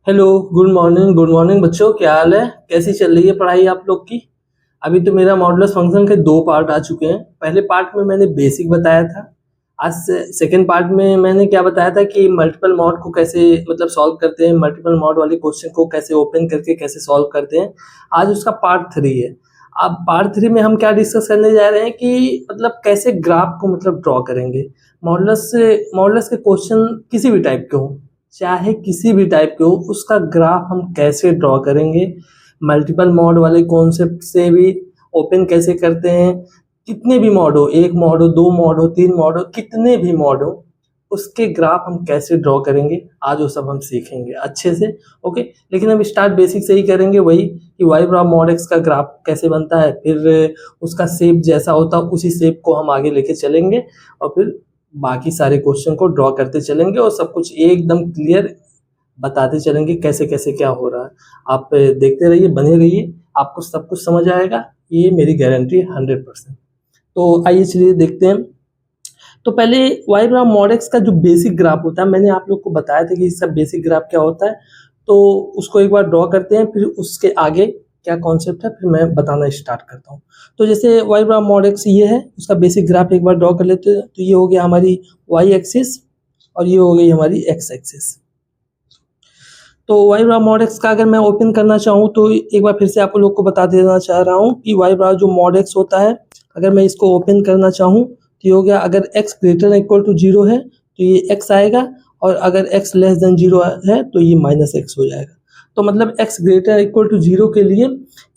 Hello, good morning बच्चों। क्या हाल है? कैसी चल रही है पढ़ाई आप लोग की? अभी तो मेरा मॉडुलस फंक्शन के 2 पार्ट आ चुके हैं। पहले पार्ट में मैंने बेसिक बताया था। आज से सेकंड पार्ट में मैंने क्या बताया था कि मल्टीपल मॉड को कैसे मतलब सॉल्व करते हैं, मल्टीपल मॉड वाले क्वेश्चन को कैसे ओपन करके कैसे सॉल्व करते हैं। आज उसका पार्ट 3 है। अब पार्ट 3 में हम क्या डिस्कस करने जा रहे हैं कि मतलब कैसे ग्राफ को मतलब ड्रॉ करेंगे। मॉडुलस के क्वेश्चन किसी भी टाइप के हों, चाहे किसी भी टाइप के हो, उसका ग्राफ हम कैसे ड्रॉ करेंगे, मल्टीपल मॉड वाले कॉन्सेप्ट से भी ओपन कैसे करते हैं। कितने भी मॉड हो, 1 मॉड हो, 2 मॉड हो, 3 मॉड हो, कितने भी मॉड हो, उसके ग्राफ हम कैसे ड्रॉ करेंगे, आज वो सब हम सीखेंगे अच्छे से। ओके, लेकिन हम स्टार्ट बेसिक से ही करेंगे, वही कि वाई ब्रा मॉड एक्स का ग्राफ कैसे बनता है, फिर उसका शेप जैसा होता है उसी शेप को हम आगे लेके चलेंगे और फिर बाकी सारे क्वेश्चन को ड्रॉ करते चलेंगे और सब कुछ एकदम क्लियर बताते चलेंगे कैसे कैसे क्या हो रहा है। आप देखते रहिए, बने रहिए, आपको सब कुछ समझ आएगा, ये मेरी गारंटी है 100%। तो आइए चलिए देखते हैं। तो पहले वाई ब्रा मॉडेक्स का जो बेसिक ग्राफ होता है, मैंने आप लोग को बताया था कि इसका बेसिक ग्राफ क्या होता है, तो उसको एक बार ड्रॉ करते हैं, फिर उसके आगे क्या कॉन्सेप्ट है फिर मैं बताना स्टार्ट करता हूँ। तो जैसे वाई ब्रा मॉडेक्स ये है, उसका बेसिक ग्राफ एक बार ड्रॉ कर लेते हैं। तो ये हो गया हमारी वाई एक्सिस और ये हो गई हमारी एक्स एक्सिस। तो वाई ब्रा मॉडेक्स का अगर मैं ओपन करना चाहूँ तो एक बार फिर से आप लोग को बता देना चाह रहा हूँ कि वाई ब्रा जो मॉडेक्स होता है, अगर मैं इसको ओपन करना चाहूँ तो ये हो गया, अगर x ग्रेटर इक्वल टू 0 है तो ये x आएगा, और अगर x लेस देन 0 है तो ये माइनस x हो जाएगा। तो मतलब x ग्रेटर इक्वल टू 0 के लिए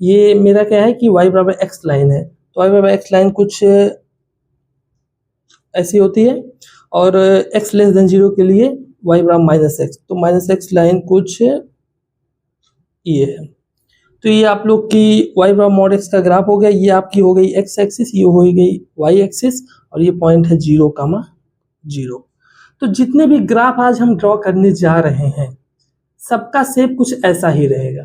ये मेरा क्या है कि y बराबर x लाइन है। तो y बराबर x लाइन कुछ ऐसी होती है, और x लेस देन 0 के लिए y बराबर माइनस एक्स, तो माइनस एक्स लाइन कुछ ये है। तो ये आप लोग की y बराबर मॉड x का ग्राफ हो गया, ये आपकी हो गई x एक्सिस, ये हो गई y एक्सिस, और ये पॉइंट है 0, 0। तो जितने भी ग्राफ आज हम ड्रॉ करने जा रहे हैं, सबका शेप कुछ ऐसा ही रहेगा,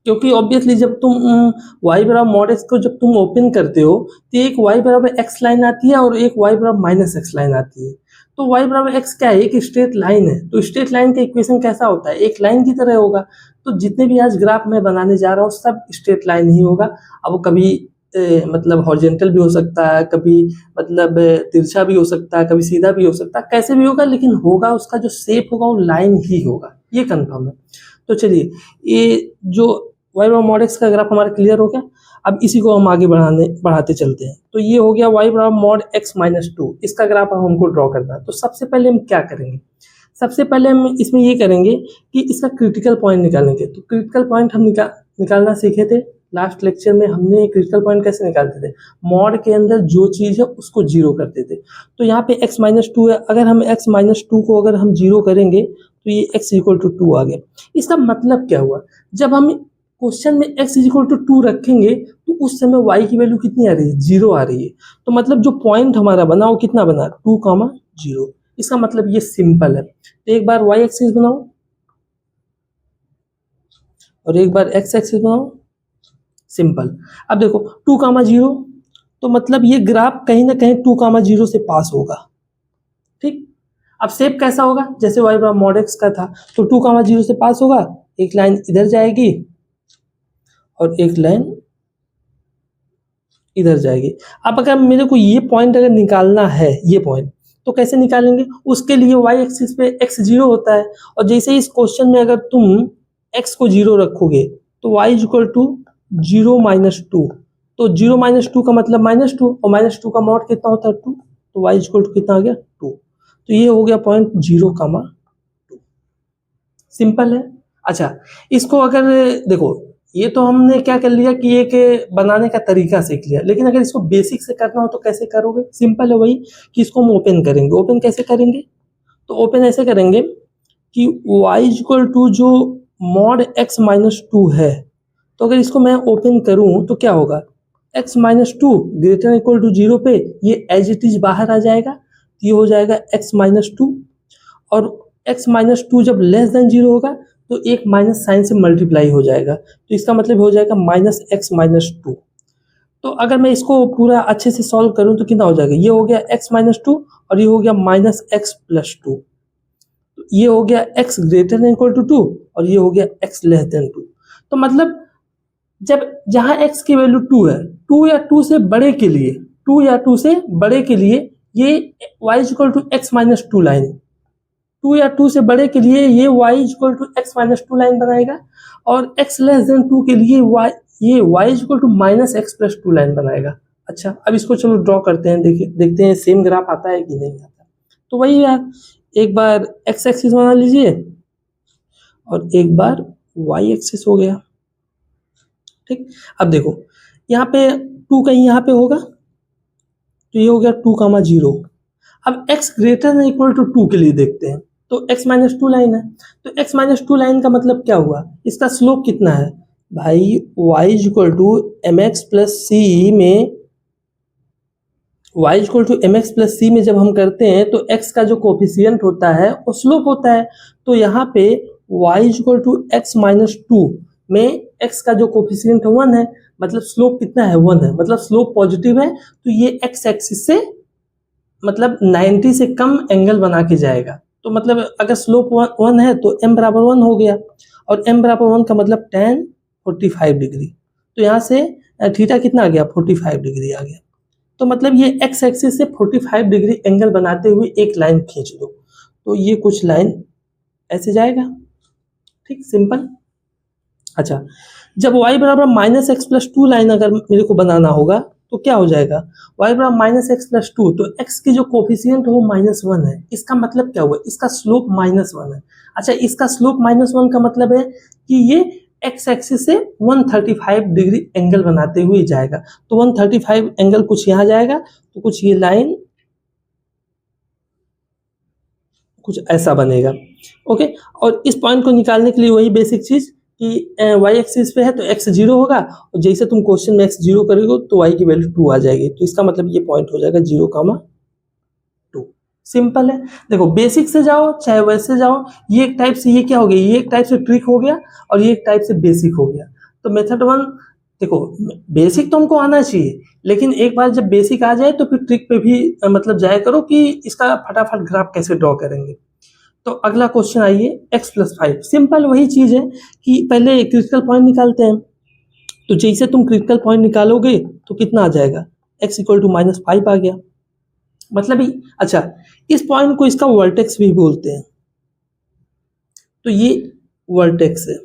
क्योंकि ऑब्वियसली जब तुम y बराबर मॉड x को जब तुम ओपन करते हो तो एक y बराबर x लाइन आती है और एक y बराबर माइनस x लाइन आती है। तो y बराबर x क्या है, एक स्ट्रेट लाइन है, तो स्ट्रेट लाइन का इक्वेशन कैसा होता है, एक लाइन की तरह होगा। तो जितने भी आज ग्राफ मैं बनाने जा रहा हूँ सब स्ट्रेट लाइन ही होगा। अब कभी मतलब हॉरिजॉन्टल भी हो सकता है, कभी मतलब तिरछा भी हो सकता है, कभी सीधा भी हो सकता है, कैसे भी होगा, लेकिन होगा उसका जो शेप होगा वो लाइन ही होगा, ये कंफर्म है। तो चलिए, ये जो वाई बराबर मॉड एक्स का ग्राफ हमारा क्लियर हो गया। अब इसी को हम आगे बढ़ाते चलते हैं। तो ये हो गया वाई बराबर मॉड एक्स माइनस 2, इसका ग्राफ अब हमको ड्रॉ करना है। तो सबसे पहले हम क्या करेंगे, सबसे पहले हम इसमें ये करेंगे कि इसका क्रिटिकल पॉइंट निकालेंगे। तो क्रिटिकल पॉइंट हम निकालना सीखे थे लास्ट लेक्चर में। हमने क्रिटिकल पॉइंट कैसे निकालते थे, मॉड के अंदर जो चीज़ है उसको जीरो करते थे। तो यहाँ पे x माइनस 2 है, अगर हम x माइनस 2 को अगर हम जीरो करेंगे तो ये x इक्वल टू 2 आ गया। इसका मतलब क्या हुआ, जब हम क्वेश्चन में x इक्वल टू 2 रखेंगे तो उस समय y की वैल्यू कितनी आ रही है, 0 आ रही है। तो मतलब जो पॉइंट हमारा बना वो कितना बना, 2, 0। इसका मतलब ये सिंपल है। तो एक बार y एक्सिस बनाओ और एक बार x एक्सिस बनाओ, सिंपल। अब देखो 2, 0, तो मतलब ये ग्राफ कहीं ना कहीं 2, 0 से पास होगा, ठीक। अब शेप कैसा होगा, जैसे वाई बराबर मॉड एक्स का था, तो 2, 0 से पास होगा, एक लाइन इधर जाएगी और एक लाइन इधर जाएगी। अब अगर मेरे को ये पॉइंट अगर निकालना है, ये पॉइंट, तो कैसे निकालेंगे, उसके लिए वाई एक्सिस पे x 0 होता है, और जैसे ही इस क्वेश्चन में अगर तुम x को 0 रखोगे तो y इक्वल टू 0 - 2। तो 0 - 2 का मतलब -2, और -2 का मॉड कितना होता है, 2। तो y इक्वल टू कितना आ गया, 2। तो ये हो गया पॉइंट 0, 2। सिंपल है। अच्छा, इसको अगर देखो, ये तो हमने क्या कर लिया कि एक बनाने का तरीका सीख लिया, लेकिन अगर इसको बेसिक से करना हो तो कैसे करोगे, सिंपल है वही कि इसको हम ओपन करेंगे। ओपन कैसे करेंगे, तो ओपन ऐसे करेंगे कि y इक्वल टू जो मॉड x माइनस 2 है, तो अगर इसको मैं ओपन करूं तो क्या होगा, x minus 2 greater equal to 0 पे ये एज इट इज बाहर आ जाएगा, तो ये हो जाएगा x माइनस 2, और x माइनस 2 जब लेस देन 0 होगा तो एक माइनस साइन से मल्टीप्लाई हो जाएगा, तो इसका मतलब हो जाएगा -x - 2। तो अगर मैं इसको पूरा अच्छे से सॉल्व करूं तो कितना हो जाएगा, ये हो गया x - 2 और ये हो गया -x + 2। तो ये हो गया x greater than equal to 2 और ये हो गया x लेस देन 2। तो मतलब जब जहां x की वैल्यू 2 है, 2 या 2 से बड़े के लिए, 2 या 2 से बड़े के लिए ये y equal to x minus 2 line, 2 या 2 से बड़े के लिए ये y equal to x minus 2 line बनाएगा, और x लेस देन 2 के लिए ये y equal to minus x plus 2 line बनाएगा। अच्छा, अब इसको चलो ड्रॉ करते हैं, देखते हैं सेम ग्राफ आता है कि नहीं आता। तो वही यार, एक बार x एक्सिस बना लीजिए और एक बार y एक्सिस हो गया। ठीक, अब देखो यहाँ पे 2 कहीं यहाँ पे होगा, तो ये हो गया 2,0। अब x greater than equal to 2 के लिए देखते हैं, तो x माइनस 2 लाइन है, तो x माइनस 2 लाइन का मतलब क्या हुआ, इसका स्लोप कितना है भाई, y equal to m x plus c में, y equal to m x plus c में जब हम करते हैं तो x का जो कोफिशियंट होता है वो स्लोप होता है। तो यहाँ पे y equal to x minus 2 में x का जो कोफिशियंट 1 है, मतलब स्लोप कितना है, 1 है, मतलब स्लोप पॉजिटिव है। तो ये x एक्सिस से मतलब 90 से कम एंगल बना के जाएगा। तो मतलब अगर स्लोप 1 है तो m बराबर 1 हो गया, और m बराबर 1 का मतलब tan 45 डिग्री। तो यहाँ से थीटा कितना आ गया, 45 डिग्री आ गया। तो मतलब ये x एक्सिस से 45 डिग्री एंगल बनाते हुए एक लाइन खींच दो, तो ये कुछ लाइन ऐसे जाएगा। ठीक, सिंपल। अच्छा, जब y बराबर माइनस एक्स प्लस 2 लाइन अगर मेरे को बनाना होगा तो क्या हो जाएगा, y बराबर माइनस एक्स प्लस 2, तो x की जो कोफिशियंट है वो -1 है, इसका मतलब क्या हुआ, इसका स्लोप -1 है। अच्छा, इसका स्लोप -1 का मतलब है कि ये x एक्सिस से 135 डिग्री एंगल बनाते हुए जाएगा। तो 135 एंगल कुछ यहाँ जाएगा, तो कुछ ये लाइन कुछ ऐसा बनेगा। ओके, और इस पॉइंट को निकालने के लिए वही बेसिक चीज कि y एक्सिस पे है तो x 0 होगा, और जैसे तुम क्वेश्चन में x 0 करोगे तो y की वैल्यू 2 आ जाएगी। तो इसका मतलब ये पॉइंट हो जाएगा 0,2। सिंपल है। देखो, बेसिक से जाओ चाहे वैसे जाओ, ये एक टाइप से, ये क्या हो गया, ये एक टाइप से ट्रिक हो गया और ये एक टाइप से बेसिक हो गया। तो मेथड 1, देखो बेसिक तो हमको आना चाहिए, लेकिन एक बार जब बेसिक आ जाए तो फिर ट्रिक पे भी मतलब जाया करो कि इसका फटाफट ग्राफ कैसे ड्रॉ करेंगे। तो अगला क्वेश्चन आइए, x प्लस 5। सिंपल वही चीज है कि पहले क्रिटिकल पॉइंट निकालते हैं। तो जैसे तुम क्रिटिकल पॉइंट निकालोगे तो कितना आ जाएगा, x इक्वल टू -5 आ गया। मतलब अच्छा, इस पॉइंट को इसका वर्टेक्स भी बोलते हैं। तो ये वर्टेक्स है,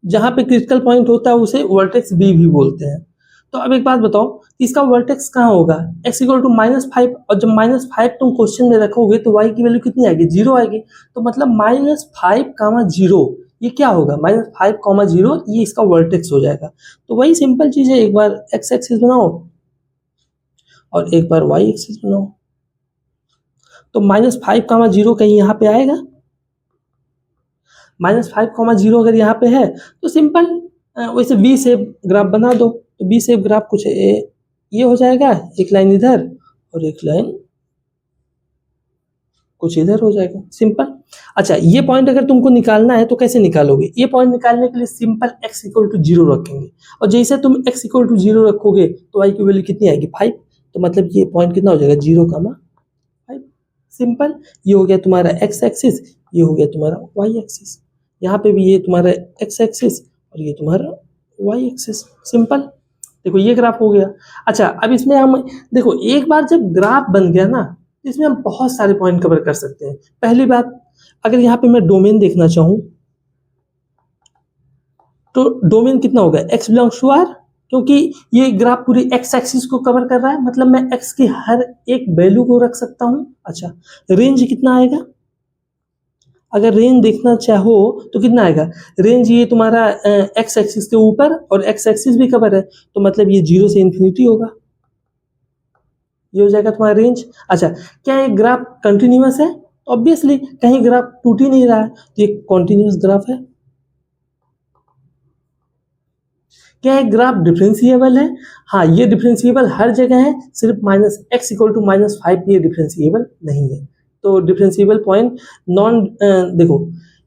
जहां पे क्रिटिकल पॉइंट होता है उसे वर्टेक्स बी भी बोलते हैं। तो अब एक बात बताओ, इसका वर्टेक्स कहाँ होगा, x इक्वल टू -5, और जब -5 तुम क्वेश्चन में रखोगे तो y की वैल्यू कितनी आएगी, 0 आएगी। तो मतलब -5,0 ये क्या होगा, -5,0 ये इसका वर्टेक्स हो जाएगा। तो वही सिंपल चीज है, एक बार x एक्सिस बनाओ और एक बार y एक्सिस बनाओ। तो -5,0 कहीं यहाँ पे आएगा, -5,0 अगर यहाँ पे है तो सिंपल वैसे वी शेप ग्राफ बना दो। तो वी शेप ग्राफ कुछ ये हो जाएगा, एक लाइन इधर और एक लाइन कुछ इधर हो जाएगा, सिंपल। अच्छा, ये पॉइंट अगर तुमको निकालना है तो कैसे निकालोगे, ये पॉइंट निकालने के लिए सिंपल x इक्वल टू 0 रखेंगे, और जैसे तुम x इक्वल टू 0 रखोगे तो y की वैल्यू कितनी आएगी, 5। तो मतलब ये पॉइंट कितना हो जाएगा, 0,5। सिंपल, ये हो गया तुम्हारा x एक्सिस, ये हो गया तुम्हारा y एक्सिस। यहाँ पे भी ये तुम्हारा x एक्सिस और ये तुम्हारा y एक्सिस। सिंपल, देखो ये ग्राफ हो गया। अच्छा, अब इसमें हम देखो, एक बार जब ग्राफ बन गया ना, इसमें हम बहुत सारे पॉइंट कवर कर सकते हैं। पहली बात, अगर यहाँ पे मैं डोमेन देखना चाहूँ तो डोमेन कितना होगा, x बिलोंग्स टू r, क्योंकि ये ग्राफ पूरी x एक्सिस को कवर कर रहा है, मतलब मैं x की हर एक वैल्यू को रख सकता हूँ। अच्छा, रेंज कितना आएगा, अगर रेंज देखना चाहो तो कितना आएगा, रेंज ये तुम्हारा x एक्सिस के ऊपर और x एक्सिस भी कवर है, तो मतलब ये 0 से इन्फिनिटी होगा, ये हो जाएगा तुम्हारा रेंज। अच्छा, क्या ये ग्राफ कंटिन्यूअस है, ऑब्वियसली कहीं ग्राफ टूट ही नहीं रहा है, तो ये कॉन्टिन्यूअस ग्राफ है। क्या एक ग्राफ डिफरेंशिएबल है, हाँ ये डिफरेंशिएबल हर जगह है, सिर्फ -x इक्वल टू -5 ये डिफरेंशिएबल नहीं है। तो डिफरेंशिएबल पॉइंट नॉन, देखो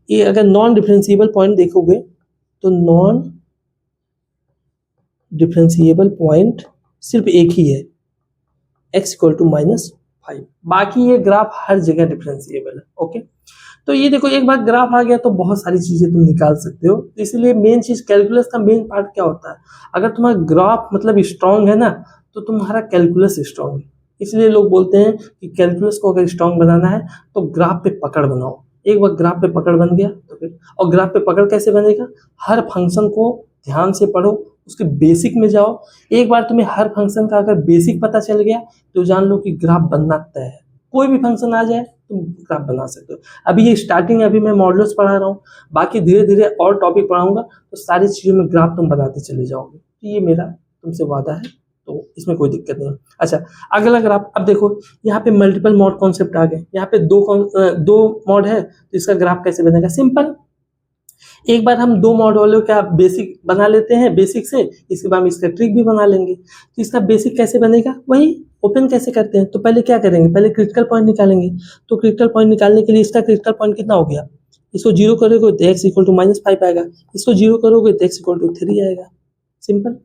ये अगर नॉन डिफरेंशिएबल पॉइंट देखोगे तो नॉन डिफरेंशिएबल पॉइंट सिर्फ एक ही है, x इक्वल टू -5, बाकी ये ग्राफ हर जगह डिफरेंशिएबल है। ओके, तो ये देखो एक बार ग्राफ आ गया तो बहुत सारी चीजें तुम निकाल सकते हो। तो इसलिए मेन चीज कैलकुलस का मेन पार्ट क्या होता है, अगर तुम्हारा ग्राफ मतलब स्ट्रांग है ना तो तुम्हारा कैलकुलस स्ट्रांग है। इसलिए लोग बोलते हैं कि कैलकुलस को अगर स्ट्रांग बनाना है तो ग्राफ पे पकड़ बनाओ। एक बार ग्राफ पे पकड़ बन गया तो फिर, और ग्राफ पे पकड़ कैसे बनेगा, हर फंक्शन को ध्यान से पढ़ो, उसके बेसिक में जाओ। एक बार तुम्हें हर फंक्शन का अगर बेसिक पता चल गया तो जान लो कि ग्राफ बनना तय है। कोई भी फंक्शन आ जाए तुम ग्राफ बना सकते हो। अभी ये स्टार्टिंग है, अभी मैं मॉडल्स पढ़ा रहा हूँ, बाकी धीरे धीरे और टॉपिक पढ़ाऊंगा तो सारी चीज़ों में ग्राफ तुम बनाते चले जाओगे। तो ये मेरा तुमसे वादा है, तो इसमें कोई दिक्कत नहीं। अच्छा, अगला ग्राफ अब देखो, यहाँ पे मल्टीपल मॉड कॉन्सेप्ट आ गए। यहाँ पे दो मॉड है तो इसका ग्राफ कैसे बनेगा, सिंपल। एक बार हम दो मॉड वालों का बेसिक बना लेते हैं, बेसिक से इसके बाद हम इसका ट्रिक भी बना लेंगे। तो इसका बेसिक कैसे बनेगा, वही ओपन कैसे करते हैं। तो पहले क्या करेंगे, पहले क्रिटिकल पॉइंट निकालेंगे। तो क्रिटिकल पॉइंट निकालने के लिए इसका क्रिटिकल पॉइंट कितना हो गया, इसको जीरो करोगे तो x इक्वल टू -5 आएगा, इसको जीरो करोगे तो x इक्वल टू 3 आएगा, सिंपल।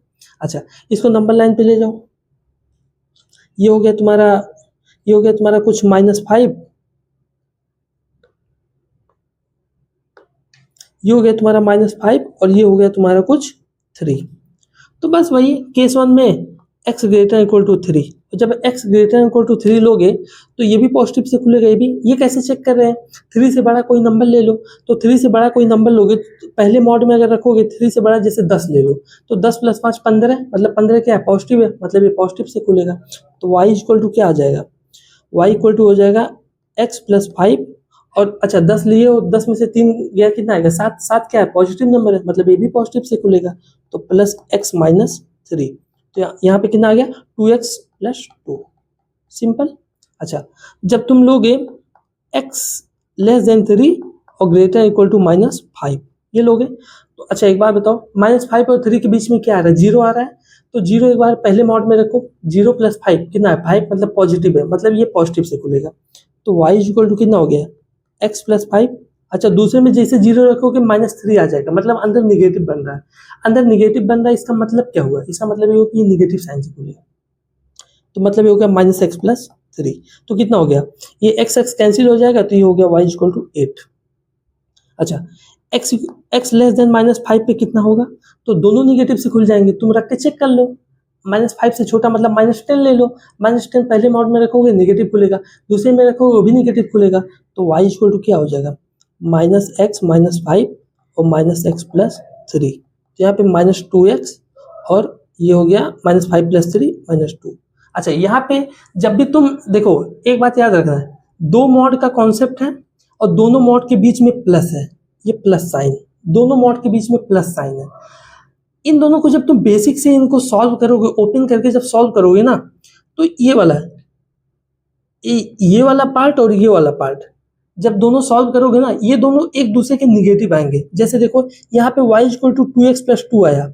अच्छा, इसको नंबर लाइन पे ले जाओ, ये हो गया तुम्हारा कुछ -5, ये हो गया तुम्हारा -5 और ये हो गया तुम्हारा कुछ 3। तो बस वही केस 1 में x ग्रेटर इक्वल टू 3, जब x ग्रेटर इक्वल टू 3 लोगे तो ये भी पॉजिटिव से खुलेगा। ये भी, ये कैसे चेक कर रहे हैं, 3 से बड़ा कोई नंबर ले लो। तो 3 से बड़ा कोई नंबर लोगे तो पहले मॉड में अगर रखोगे 3 से बड़ा जैसे 10 ले लो, तो 10 + 5 15, मतलब 15 क्या है, पॉजिटिव है, मतलब ये पॉजिटिव से खुलेगा। तो y इक्वल टू क्या आ जाएगा, y इक्वल टू हो जाएगा x + 5 और अच्छा 10 लिए और 10 में से 3 गया, कितना आएगा 7। 7 क्या है, पॉजिटिव नंबर है, मतलब ये भी पॉजिटिव से खुलेगा। तो प्लस x - 3, तो यहाँ पे कितना आ गया 2x + 2, सिंपल। अच्छा, जब तुम लोगे x < 3 और ग्रेटर इक्वल टू -5 ये लोगे तो अच्छा एक बार बताओ, -5 और 3 के बीच में क्या आ रहा है, 0 आ रहा है। तो 0 एक बार पहले मॉड में रखो, 0 + 5 कितना है, 5 मतलब पॉजिटिव है, मतलब ये पॉजिटिव से खुलेगा। तो y इक्वल टू कितना हो गया, x + 5। अच्छा, दूसरे में जैसे 0 रखोगे -3 आ जाएगा, मतलब अंदर निगेटिव बन रहा है। अंदर निगेटिव बन रहा है, इसका मतलब क्या हुआ, इसका मतलब ये हो कि निगेटिव साइन से खुलेगा। तो मतलब ये हो गया -x + 3, तो कितना हो गया, ये x कैंसिल हो जाएगा, तो ये हो गया y इक्वल टू 8। अच्छा, x < -5 पे कितना होगा, तो दोनों निगेटिव से खुल जाएंगे, तुम रख के चेक कर लो। -5 से छोटा मतलब -10 ले लो, -10 पहले मॉड में रखोगे निगेटिव खुलेगा, दूसरे में रखोगे वो भी निगेटिव खुलेगा। तो y इक्वल टू क्या हो जाएगा, -x - 5 और -x + 3, तो यहाँ पे -2x और ये हो गया -5 + 3 -2। अच्छा, यहाँ पे जब भी तुम देखो एक बात याद रखना है, दो मॉड का कॉन्सेप्ट है और दोनों मॉड के बीच में प्लस है, ये प्लस साइन, दोनों मॉड के बीच में प्लस साइन है। इन दोनों को जब तुम बेसिक से इनको सॉल्व करोगे, ओपन करके जब सॉल्व करोगे ना, तो ये वाला पार्ट और ये वाला पार्ट जब दोनों सॉल्व करोगे ना, ये दोनों एक दूसरे के निगेटिव आएंगे। जैसे देखो यहाँ पे y इक्वल टू 2x + 2 आया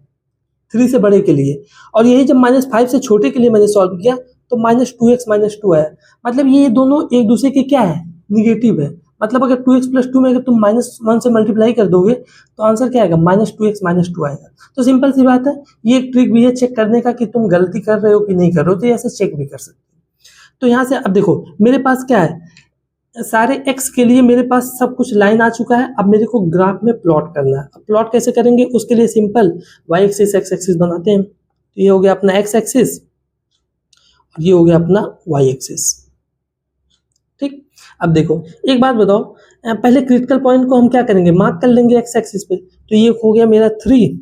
3 से बड़े के लिए, और यही जब -5 से छोटे के लिए मैंने सॉल्व किया तो -2x - 2 आया, मतलब ये दोनों एक दूसरे के क्या है, निगेटिव है। मतलब अगर 2x + 2 में अगर तुम -1 से मल्टीप्लाई कर दोगे तो आंसर क्या आएगा, -2x - 2 आएगा। तो सिंपल सी बात है, ये एक ट्रिक भी है चेक करने का कि तुम गलती कर रहे हो कि नहीं कर रहे हो, तो ऐसे चेक भी कर सकते हो। तो यहाँ से अब देखो मेरे पास क्या है, सारे x के लिए मेरे पास सब कुछ लाइन आ चुका है। अब मेरे को ग्राफ में प्लॉट करना है। अब प्लॉट कैसे करेंगे, उसके लिए simple y axis x axis बनाते हैं। तो ये हो गया अपना x एक्सिस और ये हो गया अपना y एक्सिस, ठीक। अब देखो एक बात बताओ, पहले क्रिटिकल पॉइंट को हम क्या करेंगे, मार्क कर लेंगे x एक्सिस पे। तो ये हो गया मेरा 3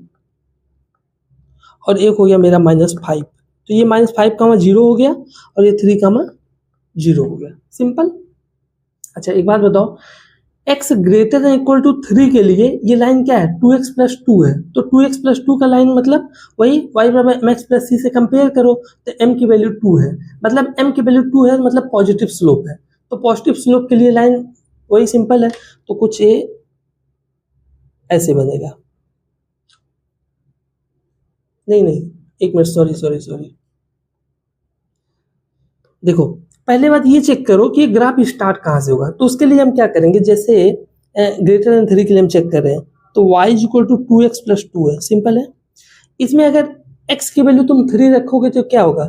और एक हो गया मेरा -5, तो ये -5 0 हो गया और ये 3 0 हो गया, सिंपल। अच्छा एक बात बताओ, x greater than equal to 3 के लिए ये लाइन क्या है, 2x + 2 है। तो 2x + 2 का लाइन मतलब वही y = mx + c से कंपेयर करो, तो m की वैल्यू 2 है, मतलब m की वैल्यू 2 है, मतलब पॉजिटिव स्लोप है। तो पॉजिटिव स्लोप के लिए लाइन वही सिंपल है, तो कुछ ये ऐसे बनेगा। नहीं, एक मिनट, सॉरी। देखो पहले बात ये चेक करो कि ग्राफ स्टार्ट कहाँ से होगा। तो उसके लिए हम क्या करेंगे, जैसे ग्रेटर देन 3 के लिए हम चेक कर रहे हैं, तो y इक्वल टू 2x + 2 है, सिंपल है। इसमें अगर x की वैल्यू तुम 3 रखोगे तो क्या होगा,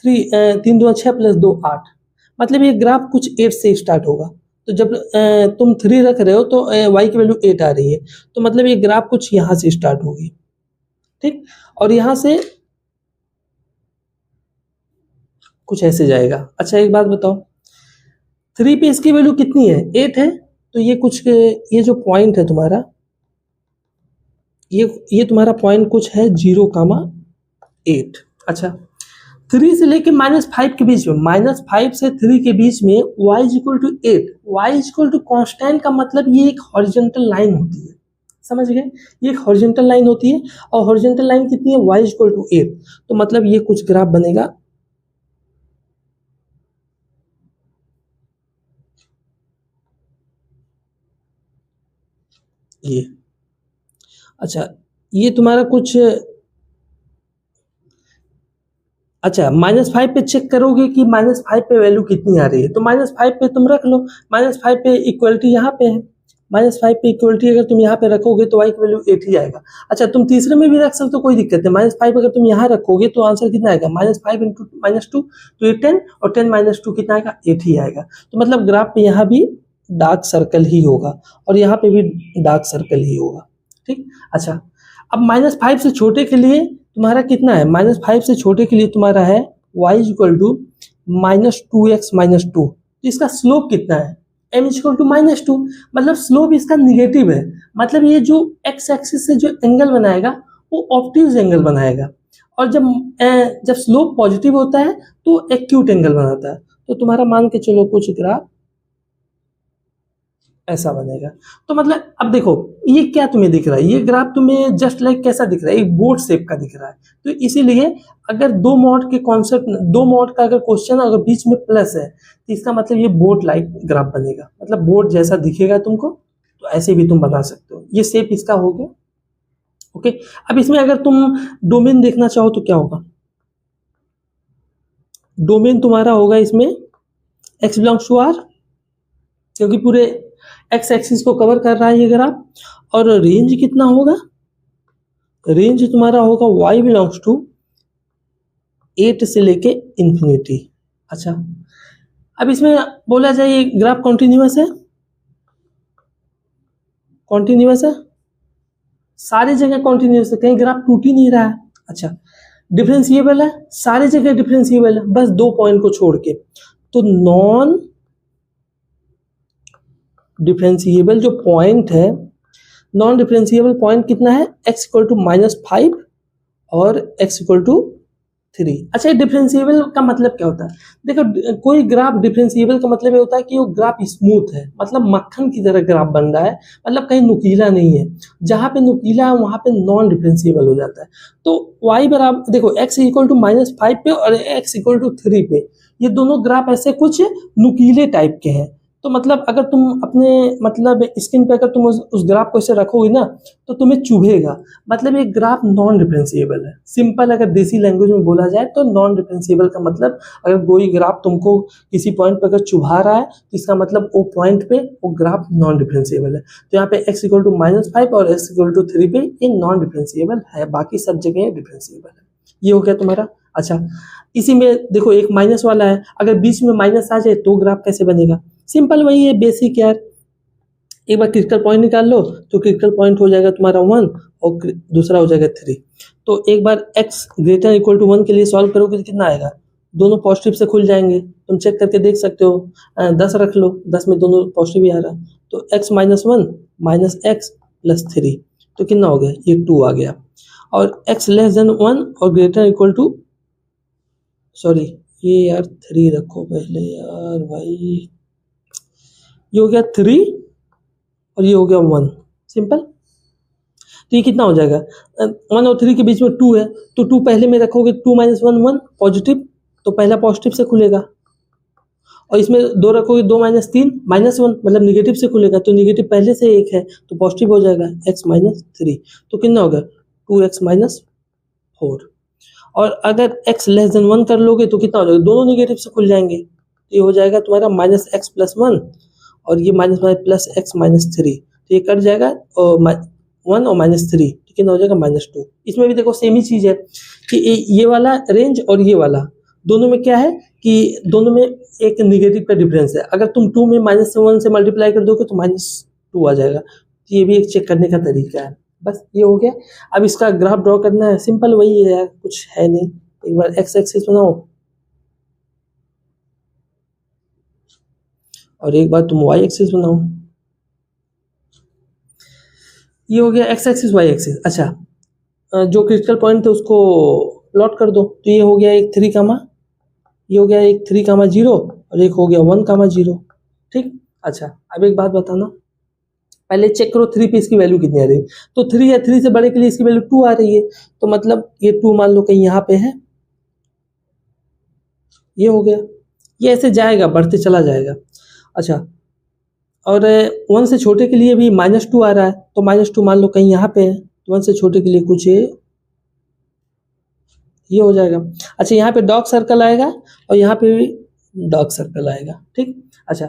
3 2 6 + 2 8, मतलब ये ग्राफ कुछ 8 से स्टार्ट होगा। तो जब तुम 3 रख रहे हो तो y की वैल्यू 8 आ रही है, तो मतलब ये ग्राफ कुछ यहाँ से स्टार्ट होगी, ठीक, और यहाँ से कुछ ऐसे जाएगा। अच्छा एक बात बताओ, 3 पे इसकी वैल्यू कितनी है, 8 है, तो ये कुछ ये जो पॉइंट है तुम्हारा, ये तुम्हारा पॉइंट कुछ है 0,8। अच्छा 3 से लेके -5 के बीच में, -5 से 3 के बीच में y is equal to 8, y is equal to constant का मतलब ये एक हॉरिजॉन्टल लाइन होती है, समझ गए, ये एक हॉरिजॉन्टल लाइन होती है, और हॉरिजॉन्टल लाइन कितनी है, y इज इक्वल टू 8, तो मतलब ये कुछ ग्राफ बनेगा ये। अच्छा ये तुम्हारा कुछ, अच्छा -5 पे चेक करोगे कि -5 पे वैल्यू कितनी आ रही है, तो -5 पे तुम रख लो, -5 पे इक्वलिटी यहाँ पे है, -5 पे इक्वलिटी अगर तुम यहाँ पे रखोगे तो y की वैल्यू 8 ही आएगा। अच्छा तुम तीसरे में भी रख सकते हो, कोई दिक्कत नहीं, -5 अगर तुम यहाँ रखोगे तो आंसर कितना आएगा, -5 इंटू -2, तो ये 10, और 10 - 2 कितना आएगा, 8 ही आएगा। तो मतलब ग्राफ पे यहाँ भी डार्क सर्कल ही होगा, और यहाँ पे भी डार्क सर्कल ही होगा, ठीक। अच्छा अब -5 से छोटे के लिए तुम्हारा कितना है, -5 से छोटे के लिए तुम्हारा है y is equal to -2x - 2, तो इसका स्लोप कितना है, m इज इक्वल टू -2, मतलब स्लोप इसका निगेटिव है, मतलब ये जो x एक्सिस से जो एंगल बनाएगा वो ऑब्ट्यूज एंगल बनाएगा, और जब स्लोप पॉजिटिव होता है तो एक्यूट एंगल बनाता है। तो तुम्हारा मान के चलो कुछ ग्राफ ऐसा बनेगा। तो मतलब अब देखो ये क्या तुम्हें दिख रहा है, ये ग्राफ तुम्हें जस्ट लाइक कैसा दिख रहा है, एक बोर्ड शेप का दिख रहा है। तो इसीलिए अगर दो मॉड के कॉन्सेप्ट, दो मॉड का अगर क्वेश्चन अगर बीच में प्लस है तो इसका मतलब ये बोर्ड लाइक ग्राफ बनेगा, मतलब बोर्ड जैसा दिखेगा तुमको, तो ऐसे भी तुम बना सकते हो। ये शेप इसका हो गया, ओके। अब इसमें अगर तुम डोमेन देखना चाहो तो क्या होगा, डोमेन तुम्हारा होगा इसमें x बिलोंग्स टू r, क्योंकि पूरे एक्स एक्सिस को कवर कर रहा है ये ग्राफ, और रेंज कितना होगा, रेंज तुम्हारा होगा y बिलोंग्स टू 8 से लेके इंफिनिटी। अच्छा अब इसमें बोला जाए ये ग्राफ कॉन्टिन्यूअस है, कॉन्टिन्यूअस है, सारी जगह कॉन्टिन्यूअस है, कहीं ग्राफ टूट ही नहीं रहा है। अच्छा डिफरेंशिएबल है, सारी जगह डिफरेंशिएबल है, बस 2 पॉइंट को छोड़ के। तो नॉन डिफरेंशिएबल जो पॉइंट है, नॉन डिफरेंशिएबल पॉइंट कितना है, x इक्वल टू -5 और x इक्वल टू 3। अच्छा ये डिफरेंशिएबल का मतलब क्या होता है, देखो कोई ग्राफ डिफरेंशिएबल का मतलब ये होता है कि वो ग्राफ स्मूथ है, मतलब मक्खन की तरह ग्राफ बन रहा है, मतलब कहीं नुकीला नहीं है, जहां पे नुकीला है वहां पे नॉन डिफरेंशिएबल हो जाता है। तो y बराबर देखो x इक्वल टू -5 पे और x इक्वल टू 3 पे, ये दोनों ग्राफ ऐसे कुछ नुकीले टाइप के हैं। तो मतलब अगर तुम अपने मतलब स्क्रीन पे अगर तुम उस ग्राफ को ऐसे रखोगे ना तो तुम्हें चुभेगा, मतलब ये ग्राफ नॉन डिफरेंशिएबल है। सिंपल अगर देसी लैंग्वेज में बोला जाए तो नॉन डिफरेंशिएबल का मतलब अगर कोई ग्राफ तुमको किसी पॉइंट पर अगर चुभा रहा है तो इसका मतलब वो पॉइंट पे वो ग्राफ नॉन डिफरेंशिएबल है। तो यहाँ पे x इक्वल टू -5 और x इक्वल टू 3 पे ये नॉन डिफरेंशिएबल है, बाकी सब जगह डिफरेंशिएबल है। ये हो गया तुम्हारा। अच्छा इसी में देखो एक माइनस वाला है, अगर बीच में माइनस आ जाए तो ग्राफ कैसे बनेगा, सिंपल वही है बेसिक यार, एक बार क्रिटिकल पॉइंट निकाल लो तो क्रिटिकल पॉइंट हो जाएगा तुम्हारा 1 और दूसरा हो जाएगा 3। तो एक बार x ग्रेटर इक्वल टू 1 के लिए सॉल्व करोगे तो कितना आएगा, दोनों पॉजिटिव से खुल जाएंगे, तुम चेक करके देख सकते हो। 10 रख लो, 10 में दोनों पॉजिटिव ही आ रहा है, तो x - 1 - x + 3, तो कितना हो गया, ये 2 आ गया। और x लेस देन 1 और ग्रेटर इक्वल टू, सॉरी ये यार 3 रखो पहले यार भाई, ये हो गया 3 और ये हो गया 1, सिंपल। तो ये कितना हो जाएगा, 1 और 3 के बीच में 2 है, तो 2 पहले में रखोगे, 2 - 1 1 पॉजिटिव, तो पहला पॉजिटिव से खुलेगा, और इसमें 2 रखोगे, 2 - 3 -1 मतलब निगेटिव से खुलेगा, तो निगेटिव पहले से 1 है तो पॉजिटिव हो जाएगा x - 3, तो कितना होगा 2x - 4। और अगर x लेस देन 1 कर लोगे तो कितना हो जाएगा, दोनों निगेटिव से खुल जाएंगे, ये हो जाएगा तुम्हारा -x + 1 और ये -+ x - 3, तो ये कट जाएगा और 1 और -3, तो कितना हो जाएगा -2। इसमें भी देखो सेम ही चीज़ है कि ये वाला रेंज और ये वाला दोनों में क्या है कि दोनों में एक निगेटिव का डिफरेंस है। अगर तुम 2 में -1 से मल्टीप्लाई कर दोगे तो -2 आ जाएगा। तो ये भी एक चेक करने का तरीका है। बस ये हो गया। अब इसका ग्राफ ड्रॉ करना है, सिंपल वही है यार, कुछ है नहीं। एक बार एक्स एक्सिस बनाओ और एक बार तुम वाई एक्सिस बनाओ। ये हो गया एक्स एक्सिस वाई एक्सिस। अच्छा, जो क्रिटिकल पॉइंट है उसको प्लॉट कर दो। तो ये हो गया एक 3 कामा, ये हो गया एक 3 कामा 0 और एक हो गया 1 कामा 0। ठीक। अच्छा, अब एक बात बताना, पहले चेक करो 3 पे इसकी वैल्यू कितनी आ रही है। तो 3 है, 3 से बड़े के लिए इसकी वैल्यू 2 आ रही है। तो मतलब ये 2 मान लो कहीं यहाँ पे है, ये हो गया। ये ऐसे जाएगा, बढ़ते चला जाएगा। अच्छा, और 1 से छोटे के लिए भी -2 आ रहा है। तो -2 मान लो कहीं यहाँ पे है, तो 1 से छोटे के लिए कुछ ये हो जाएगा। अच्छा, यहाँ पे डॉग सर्कल आएगा और यहाँ पे भी डॉग सर्कल आएगा। ठीक। अच्छा,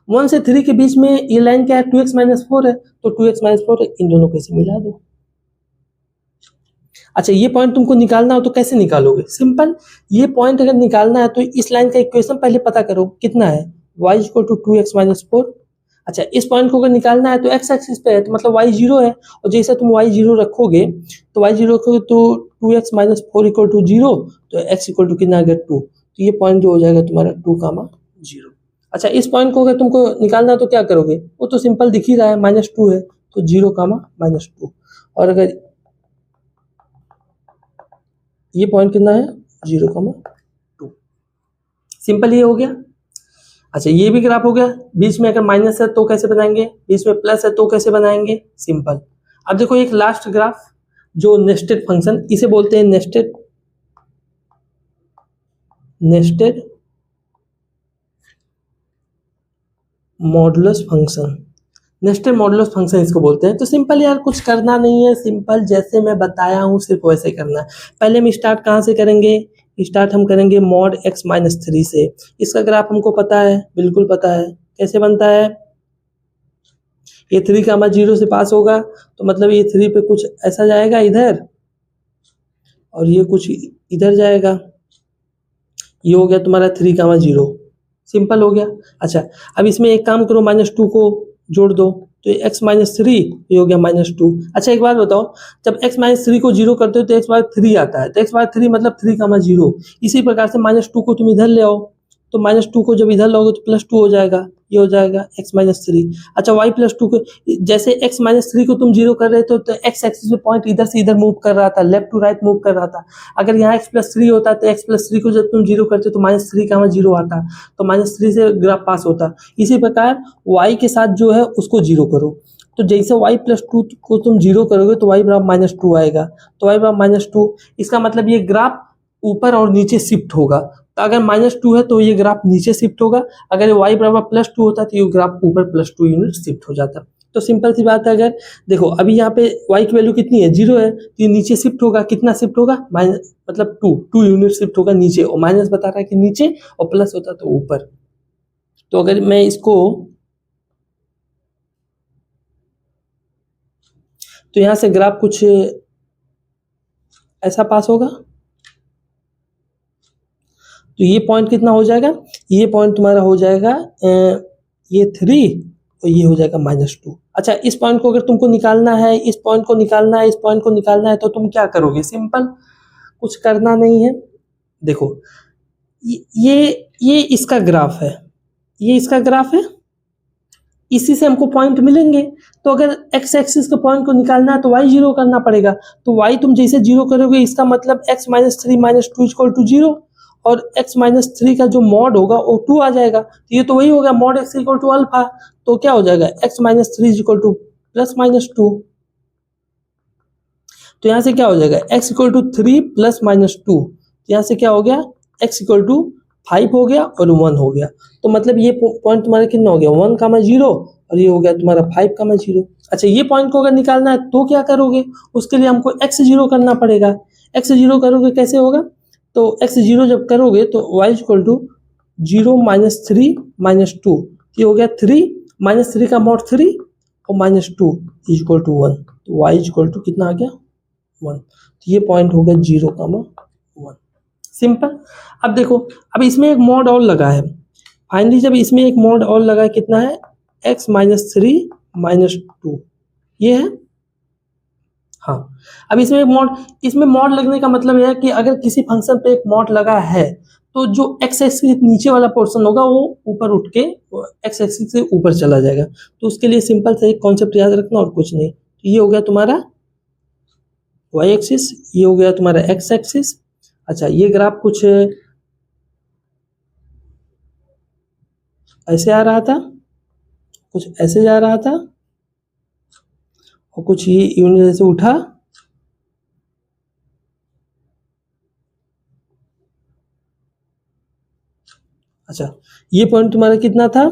1 से 3 के बीच में ये लाइन क्या है, 2x - 4 है। तो 2x - 4 इन दोनों को ऐसे मिला दो। अच्छा, ये पॉइंट तुमको निकालना हो तो कैसे निकालोगे? सिंपल, ये पॉइंट अगर निकालना है तो इस लाइन का इक्वेशन पहले पता करो कितना है, y = 2x - 4। अच्छा, इस पॉइंट को अगर निकालना है तो x एक्सिस पे है, तो मतलब y 0 है। और जैसे तुम y 0 रखोगे तो y 0 रखोगे तो 2x - 4 = 0, तो x = कितना आ गया 2। तो ये पॉइंट जो हो जाएगा तुम्हारा 2, 0। अच्छा, इस पॉइंट को अगर तुमको निकालना है तो क्या करोगे? वो तो सिंपल दिख ही रहा है, -2 है, तो 0, -2। और अगर ये पॉइंट कितना है, 0,2। सिंपल ये हो गया। अच्छा, ये भी ग्राफ हो गया। बीच में अगर माइनस है तो कैसे बनाएंगे, बीच में प्लस है तो कैसे बनाएंगे, सिंपल। अब देखो एक लास्ट ग्राफ जो नेस्टेड फंक्शन, इसे बोलते हैं nested modulus function. Nested modulus function इसको बोलते हैं। तो सिंपल यार, कुछ करना नहीं है, सिंपल जैसे मैं बताया हूँ सिर्फ वैसे करना है। पहले हम स्टार्ट कहाँ से करेंगे, स्टार्ट हम करेंगे mod x - 3 से। इसका ग्राफ हमको पता है, बिल्कुल पता है कैसे बनता है। ये 3, 0 से पास होगा तो मतलब ये 3 पे कुछ ऐसा जाएगा इधर और ये कुछ इधर जाएगा। ये हो गया तुम्हारा 3, 0। सिंपल हो गया। अच्छा, अब इसमें एक काम करो, -2 को जोड़ दो तो x - 3, ये हो गया -2। अच्छा, एक बात बताओ, जब x - 3 को 0 करते हो तो x / 3 आता है। तो x / 3 मतलब 3, 0। इसी प्रकार से -2 को तुम इधर ले आओ, तो -2 को जब इधर लाओगे तो +2 हो जाएगा, ये हो जाएगा x - 3। अच्छा, y + 2 को जैसे x - 3 को तुम 0 कर रहे थे तो x एक्सिस पे पॉइंट इधर से इधर मूव कर रहा था, लेफ्ट टू राइट मूव कर रहा था। अगर यहाँ x + 3 होता तो x + 3 को जब तुम 0 करते तो -3, 0 आता, तो -3 से ग्राफ पास होता। इसी प्रकार y के साथ जो है उसको 0 करो। तो जैसे y + 2 को तुम 0 करोगे तो y = -2 आएगा। तो y = -2, इसका मतलब ये ग्राफ ऊपर और नीचे शिफ्ट होगा। तो अगर -2 है तो ये ग्राफ नीचे शिफ्ट होगा, अगर y = +2 होता तो ये ग्राफ ऊपर +2 यूनिट शिफ्ट हो जाता। तो सिंपल सी बात है। अगर देखो अभी यहाँ पे y की वैल्यू कितनी है, 0 है, तो ये नीचे शिफ्ट होगा। कितना शिफ्ट होगा, मतलब 2 यूनिट शिफ्ट होगा नीचे, और माइनस बता रहा है कि नीचे, और प्लस होता तो ऊपर। तो अगर मैं इसको, तो यहाँ से ग्राफ कुछ ऐसा पास होगा। तो ये पॉइंट कितना हो जाएगा, ये पॉइंट तुम्हारा हो जाएगा ये 3 और ये हो जाएगा -2। अच्छा, इस पॉइंट को अगर तुमको निकालना है, इस पॉइंट को निकालना है, इस पॉइंट को निकालना है, तो तुम क्या करोगे, सिंपल, कुछ करना नहीं है। देखो ये इसका ग्राफ है, ये इसका ग्राफ है, इसी से हमको पॉइंट मिलेंगे। तो अगर x एक्सिस के पॉइंट को निकालना है तो y 0 करना पड़ेगा। तो y तुम जैसे 0 करोगे, इसका मतलब x - 3 - 2 = 0, और x - 3 का जो मॉड होगा वो 2 आ जाएगा। तो ये तो वही होगा, mod x = अल्फा। तो क्या हो जाएगा, x - 3 = +-2। तो यहाँ से क्या हो जाएगा, x = 3 +-2। तो यहाँ से क्या हो गया, x = 5 हो गया और 1 हो गया। तो मतलब ये पॉइंट तुम्हारा कितना हो गया, 1, 0, और ये हो गया तुम्हारा 5, 0। अच्छा, ये पॉइंट को अगर निकालना है तो क्या करोगे, उसके लिए हमको x 0 करना पड़ेगा। x 0 करोगे कैसे होगा, तो x 0 जब करोगे तो y = 0 - 3 - 2, ये हो गया 3 - 3 का mod 3 और -2 = 1। तो y = कितना आ गया, 1। तो ये पॉइंट होगा 0, 1। सिंपल। अब देखो, अब इसमें एक मॉड और लगा है। फाइनली जब इसमें एक मॉड और लगा है, कितना है, x माइनस 3 माइनस 2, ये है। हाँ, अब इसमें मॉड लगने का मतलब यह है कि अगर किसी फंक्शन पे एक मॉड लगा है तो जो x एक्सिस नीचे वाला पोर्शन होगा वो ऊपर उठ के x एक्सिस से ऊपर चला जाएगा। तो उसके लिए सिंपल सा एक कॉन्सेप्ट याद रखना और कुछ नहीं। तो ये हो गया तुम्हारा y एक्सिस, ये हो गया तुम्हारा x एक्सिस। अच्छा, ये ग्राफ कुछ ऐसे आ रहा था, कुछ ऐसे जा रहा था, और कुछ ये यूनिट से उठा, अच्छा ये पॉइंट तुम्हारा कितना था,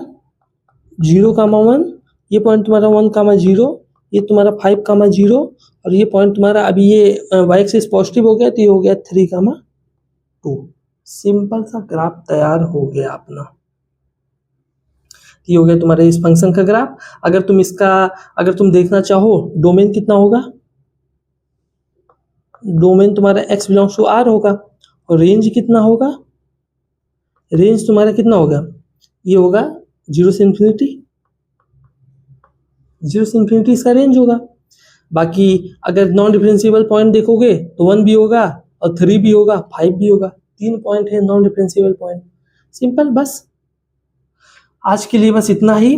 0,1, ये पॉइंट तुम्हारा 1,0, ये तुम्हारा 5,0, और ये पॉइंट तुम्हारा अभी ये वाई एक्सिस पॉजिटिव हो गया तो ये हो गया 3,2। सिंपल सा ग्राफ तैयार हो गया अपना। ये हो गया तुम्हारे इस फंक्शन का ग्राफ। अगर तुम देखना चाहो डोमेन कितना होगा, डोमेन तुम्हारा x बिलोंग्स टू r होगा, और रेंज कितना होगा, रेंज तुम्हारा कितना होगा, ये होगा 0 से इन्फिनिटी, 0 से इन्फिनिटी इसका रेंज होगा। बाकी अगर नॉन डिफरेंशिएबल पॉइंट देखोगे तो 1 भी होगा और 3 भी होगा, 5 भी होगा, 3 पॉइंट है नॉन डिफरेंशिएबल पॉइंट। सिंपल। बस आज के लिए बस इतना ही।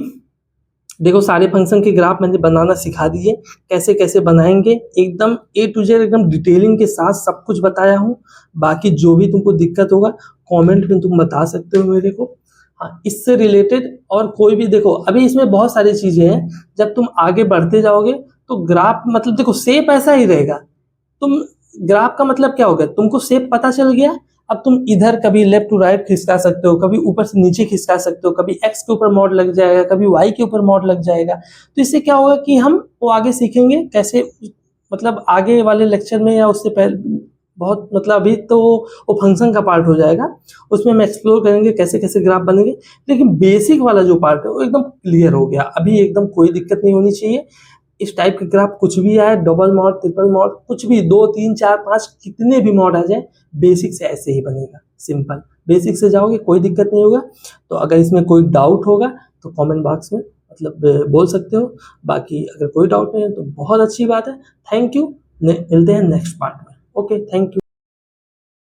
देखो, सारे फंक्शन के ग्राफ मैंने बनाना सिखा दिए, कैसे कैसे बनाएंगे, एकदम A to Z एकदम डिटेलिंग के साथ सब कुछ बताया हूँ। बाकी जो भी तुमको दिक्कत होगा कमेंट में तुम बता सकते हो मेरे को। हाँ, इससे रिलेटेड और कोई भी, देखो अभी इसमें बहुत सारी चीजें हैं, जब तुम आगे बढ़ते जाओगे तो ग्राफ मतलब देखो शेप ऐसा ही रहेगा। तुम ग्राफ का मतलब क्या होगा, तुमको शेप पता चल गया, अब तुम इधर कभी लेफ्ट टू राइट खिसका सकते हो, कभी ऊपर से नीचे खिसका सकते हो, कभी एक्स के ऊपर मॉड लग जाएगा, कभी वाई के ऊपर मॉड लग जाएगा। तो इससे क्या होगा कि हम वो आगे सीखेंगे कैसे, मतलब आगे वाले लेक्चर में या उससे पहले बहुत, मतलब अभी तो वो फंक्शन का पार्ट हो जाएगा, उसमें हम एक्सप्लोर करेंगे कैसे कैसे ग्राफ बनेंगे। लेकिन बेसिक वाला जो पार्ट है वो एकदम क्लियर हो गया, अभी एकदम कोई दिक्कत नहीं होनी चाहिए। इस टाइप के ग्राफ कुछ भी आए, डबल मॉड, ट्रिपल मॉड, कुछ भी 2 3 4 5 कितने भी मॉड आ जाए, बेसिक से ऐसे ही बनेगा। सिंपल, बेसिक से जाओगे कोई दिक्कत नहीं होगा। तो अगर इसमें कोई डाउट होगा तो कमेंट बॉक्स में मतलब बोल सकते हो। बाकी अगर कोई डाउट नहीं है तो बहुत अच्छी बात है। थैंक यू, मिलते हैं नेक्स्ट पार्ट में। Okay, thank you.